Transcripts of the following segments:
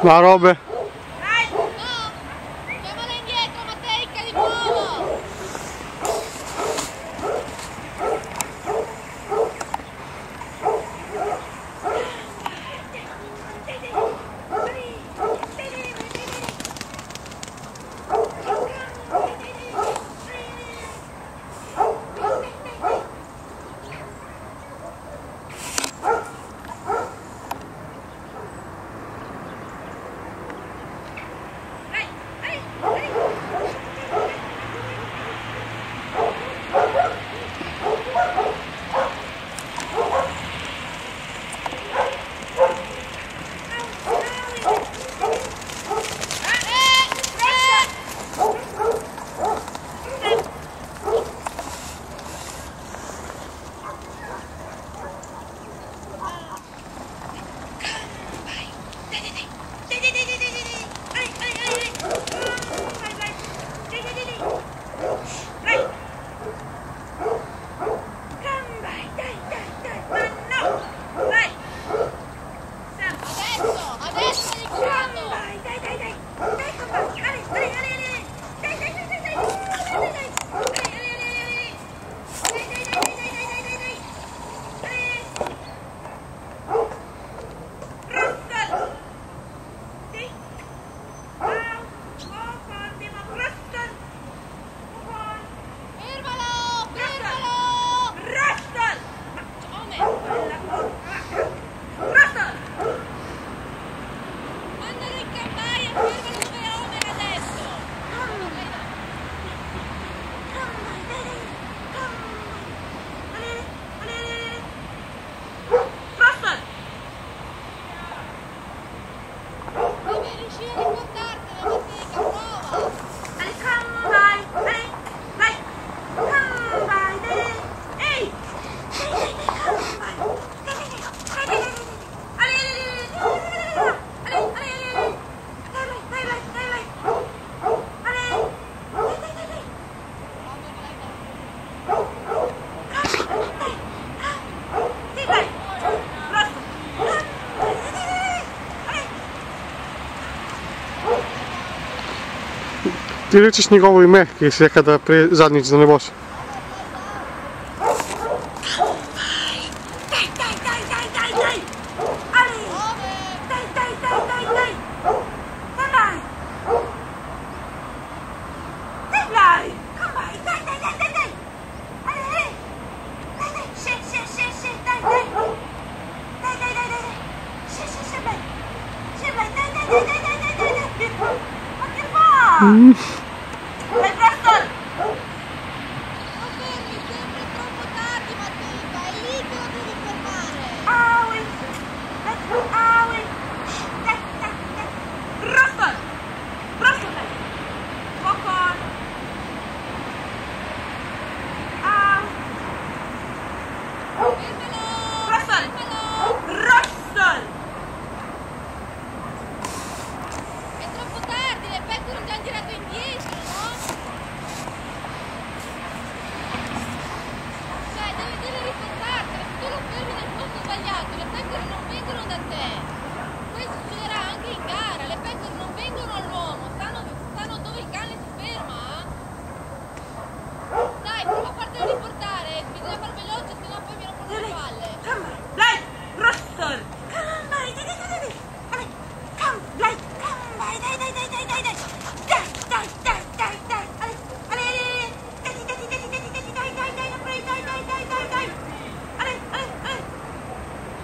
La robe. No! Chiamala indietro, Matteica, di nuovo! Ti ličiš njegovo ime, ki si rekel, da prej zadnjič da ne boš? Vai Preston! Non fermi, sempre troppo tardi Matteica, è lì che lo devi fermare! Aui! Aui! Preston! Preston! Walk on! Fermalo! Preston! Preston! È troppo tardi, le pecore hanno già girato indietro, no? Cioè, devi riportartele, se tu lo fermi nel posto sbagliato, le pecore non vengono da te. Questo succederà anche in gara, le pecore non vengono all'uomo, stanno dove il cane si ferma. Dai, prova a fartelo riportare, bisogna far veloce, sennò poi mi rompono le palle. Dai, Preston!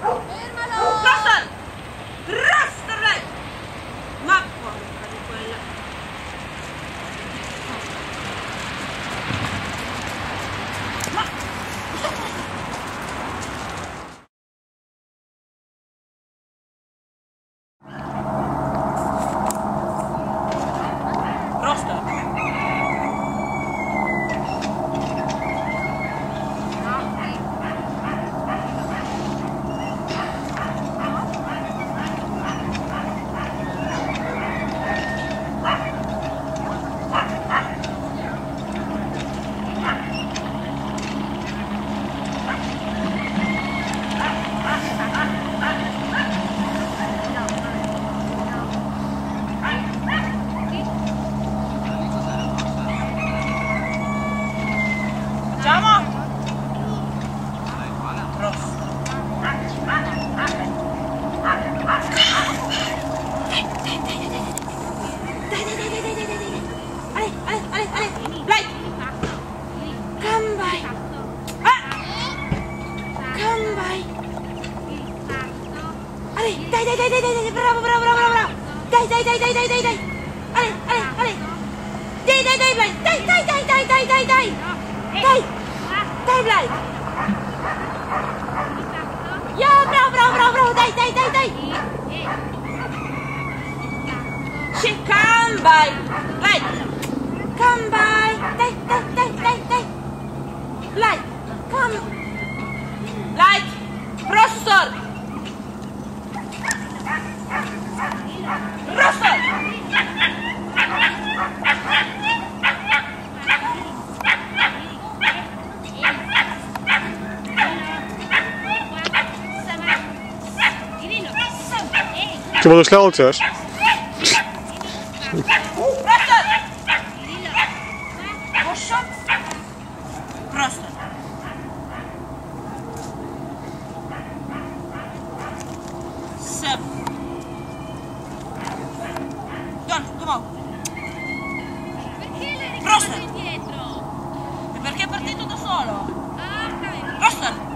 Fermalo! Preston! Ale, dai, bravo. Dai. Ale. Dai, Blay. Dai, Blay. Ja, bravo. Dai. She come by. Blay. Come by. Dai. Blay, come. Blay. Rostor. Ze worden slootjes. Perché l'hai ricordato indietro? Perché è partito da solo? Ah, ok. Rostan!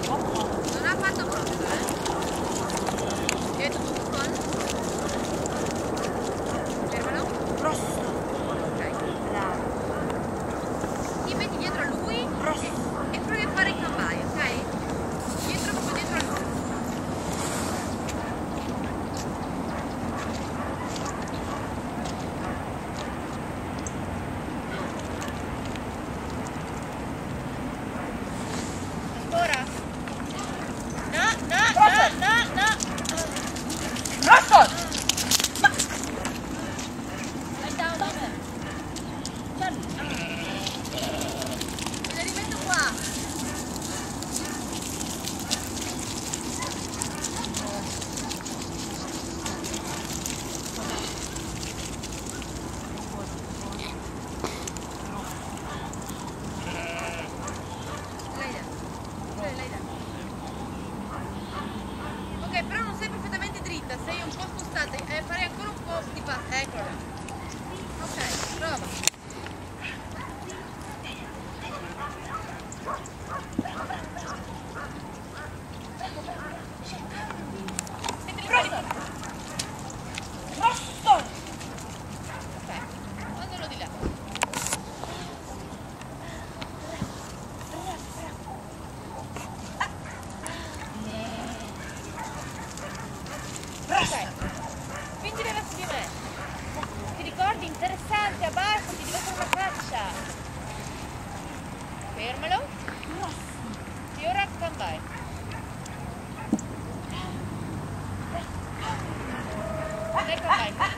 Ok. Non ha fatto proprio, È tutto con? Fermalo. Rosso. Ok. Bravo. Ti metti dietro a lui e provi a fare il cambai, ok? Dietro proprio dietro a lui. Ancora? No. Rosso! Vai down, dove? Me le rimetto qua. Lei da. Ok, però non sei perfettamente dritta, sei un po' spostata, farei ancora un po' di passo, eccola. Ok, prova. Rosso! Ok, mandalo di là. Ok, spingile verso di me. Ti ricordi? Interessante, abbassa, ti deve fare una faccia. Fermalo. E ora cambai. Dai cambai.